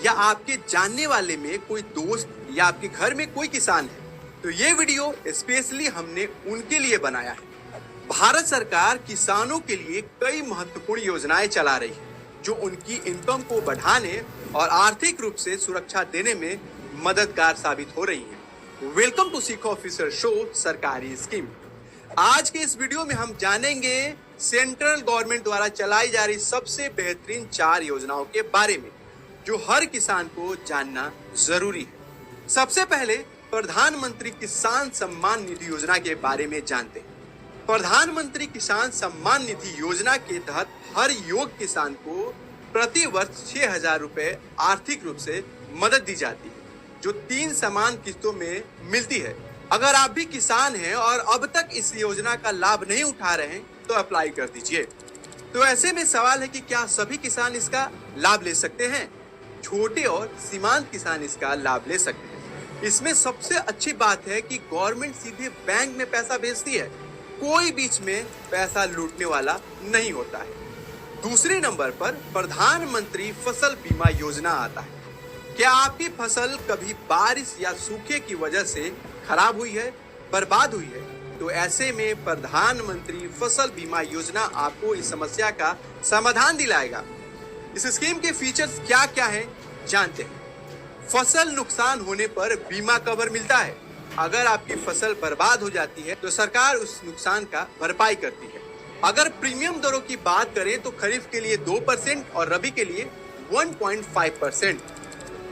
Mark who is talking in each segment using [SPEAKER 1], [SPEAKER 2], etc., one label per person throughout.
[SPEAKER 1] या आपके जानने वाले में कोई दोस्त या आपके घर में कोई किसान है तो ये वीडियो स्पेशली हमने उनके लिए बनाया है। भारत सरकार किसानों के लिए कई महत्वपूर्ण योजनाएं चला रही है जो उनकी इनकम को बढ़ाने और आर्थिक रूप से सुरक्षा देने में मददगार साबित हो रही है। वेलकम टू सीखो ऑफिसर शो सरकारी स्कीम। आज के इस वीडियो में हम जानेंगे सेंट्रल गवर्नमेंट द्वारा चलाई जा रही सबसे बेहतरीन 4 योजनाओं के बारे में जो हर किसान को जानना जरूरी है। सबसे पहले प्रधानमंत्री किसान सम्मान निधि योजना के बारे में जानते हैं। प्रधानमंत्री किसान सम्मान निधि योजना के तहत हर योग्य किसान को प्रति वर्ष 6,000 रुपए आर्थिक रूप से मदद दी जाती है जो 3 समान किस्तों में मिलती है। अगर आप भी किसान हैं और अब तक इस योजना का लाभ नहीं उठा रहे हैं तो अप्लाई कर दीजिए। तो ऐसे में सवाल है कि क्या सभी किसान इसका लाभ ले सकते हैं? छोटे और सीमांत किसान इसका लाभ ले सकते हैं। इसमें सबसे अच्छी बात है कि गवर्नमेंट सीधे बैंक में पैसा भेजती है, कोई बीच में पैसा लूटने वाला नहीं होता है। दूसरे नंबर पर प्रधानमंत्री फसल बीमा योजना आता है। क्या आपकी फसल कभी बारिश या सूखे की वजह से खराब हुई है, बर्बाद हुई है, तो ऐसे में प्रधानमंत्री फसल बीमा योजना आपको इस समस्या का समाधान दिलाएगा। इस स्कीम के फीचर्स क्या क्या हैं जानते हैं। फसल नुकसान होने पर बीमा कवर मिलता है। अगर आपकी फसल बर्बाद हो जाती है तो सरकार उस नुकसान का भरपाई करती है। अगर प्रीमियम दरों की बात करें तो खरीफ के लिए 2% और रबी के लिए 1.5%।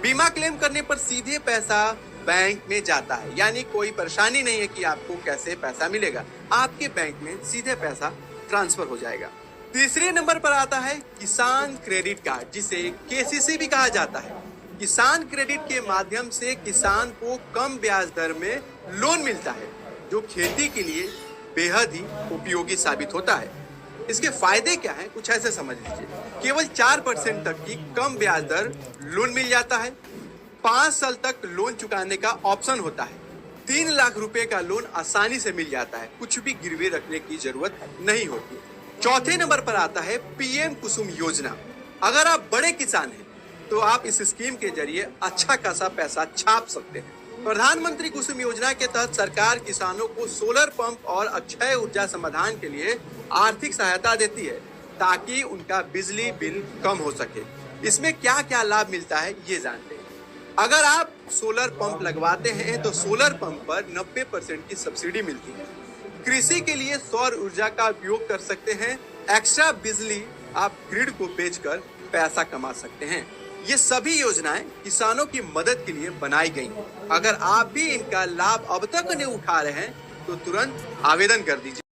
[SPEAKER 1] बीमा क्लेम करने पर सीधे पैसा बैंक में जाता है, यानी कोई परेशानी नहीं है कि आपको कैसे पैसा मिलेगा, आपके बैंक में सीधे पैसा ट्रांसफर हो जाएगा। तीसरे नंबर पर आता है किसान क्रेडिट कार्ड, जिसे केसीसी भी कहा जाता है। किसान क्रेडिट के माध्यम से किसान को कम ब्याज दर में लोन मिलता है जो खेती के लिए बेहद ही उपयोगी साबित होता है। इसके फायदे क्या हैं कुछ ऐसे समझ लीजिए। केवल 4% तक की कम ब्याज दर लोन मिल जाता है। 5 साल तक लोन चुकाने का ऑप्शन होता है। 3 लाख रुपए का लोन आसानी से मिल जाता है, कुछ भी गिरवी रखने की जरूरत नहीं होती। चौथे नंबर पर आता है पीएम कुसुम योजना। अगर आप बड़े किसान हैं तो आप इस स्कीम के जरिए अच्छा खासा पैसा छाप सकते हैं। प्रधानमंत्री कुसुम योजना के तहत सरकार किसानों को सोलर पंप और अक्षय ऊर्जा समाधान के लिए आर्थिक सहायता देती है ताकि उनका बिजली बिल कम हो सके। इसमें क्या क्या लाभ मिलता है ये जानते हैं। अगर आप सोलर पंप लगवाते हैं तो सोलर पंप पर 90% की सब्सिडी मिलती है। कृषि के लिए सौर ऊर्जा का उपयोग कर सकते हैं। एक्स्ट्रा बिजली आप ग्रिड को बेचकर पैसा कमा सकते हैं। ये सभी योजनाएं किसानों की मदद के लिए बनाई गई हैं। अगर आप भी इनका लाभ अब तक नहीं उठा रहे हैं तो तुरंत आवेदन कर दीजिए।